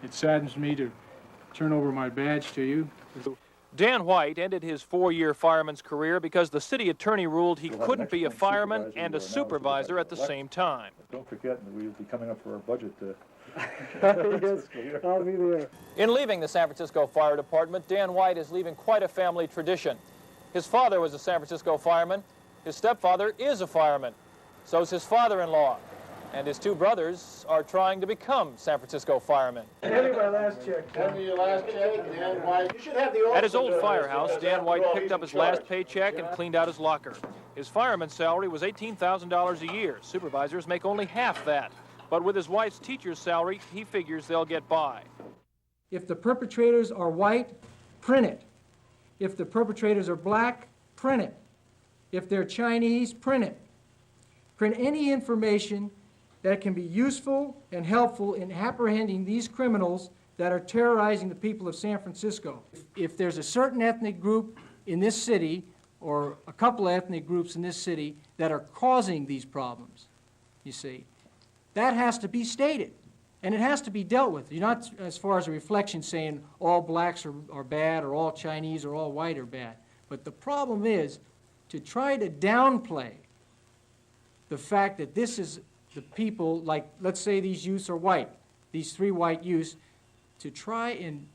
It saddens me to turn over my badge to you. Dan White ended his 4-year fireman's career because the city attorney ruled he couldn't be a fireman and a supervisor at the same time. Don't forget, we'll be coming up for our budget. Yes, I'll be there. In leaving the San Francisco Fire Department, Dan White is leaving quite a family tradition. His father was a San Francisco fireman. His stepfather is a fireman. So is his father-in-law. And his 2 brothers are trying to become San Francisco firemen. Send me my last check. Send me your last check, Dan White. You should have the At his old firehouse, Dan White picked up his last paycheck and cleaned out his locker. His fireman's salary was $18,000 a year. Supervisors make only half that. But with his wife's teacher's salary, he figures they'll get by. If the perpetrators are white, print it. If the perpetrators are black, print it. If they're Chinese, print it. Print any information that can be useful and helpful in apprehending these criminals that are terrorizing the people of San Francisco. If there's a certain ethnic group in this city, or a couple of ethnic groups in this city, that are causing these problems, you see, that has to be stated, and it has to be dealt with. You're not, as far as a reflection, saying all blacks are bad, or all Chinese, or all white are bad. But the problem is to try to downplay the fact that this is the people, like, let's say these youths are white, these 3 white youths, to try and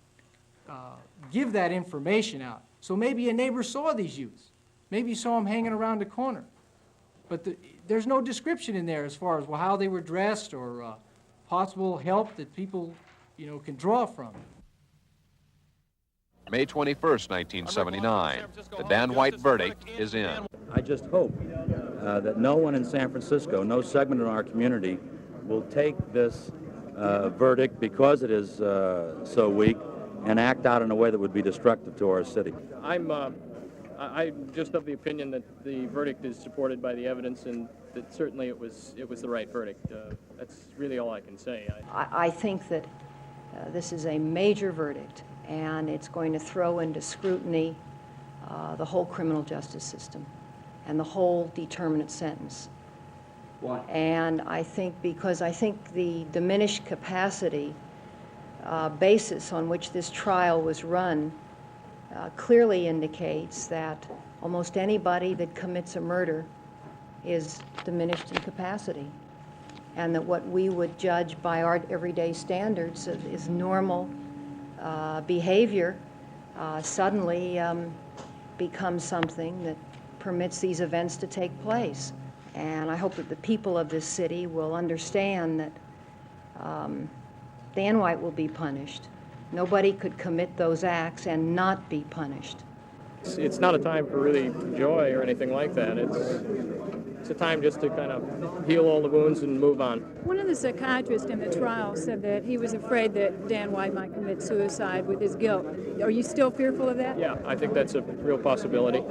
give that information out. So maybe a neighbor saw these youths. Maybe he saw them hanging around the corner. But there's no description in there as far as how they were dressed or possible help that people, can draw from. May 21st, 1979. The Dan White verdict is in. I just hope that no one in San Francisco, no segment in our community, will take this verdict, because it is so weak, and act out in a way that would be destructive to our city. I'm just of the opinion that the verdict is supported by the evidence, and that certainly it was the right verdict. That's really all I can say. I think that this is a major verdict, and it's going to throw into scrutiny the whole criminal justice system and the whole determinate sentence. Why? And I think because I think the diminished capacity basis on which this trial was run clearly indicates that almost anybody that commits a murder is diminished in capacity, and that what we would judge by our everyday standards is normal behavior suddenly becomes something that permits these events to take place. And I hope that the people of this city will understand that Dan White will be punished. Nobody could commit those acts and not be punished. It's not a time for really joy or anything like that. It's a time just to kind of heal all the wounds and move on. One of the psychiatrists in the trial said that he was afraid that Dan White might commit suicide with his guilt. Are you still fearful of that? Yeah, I think that's a real possibility.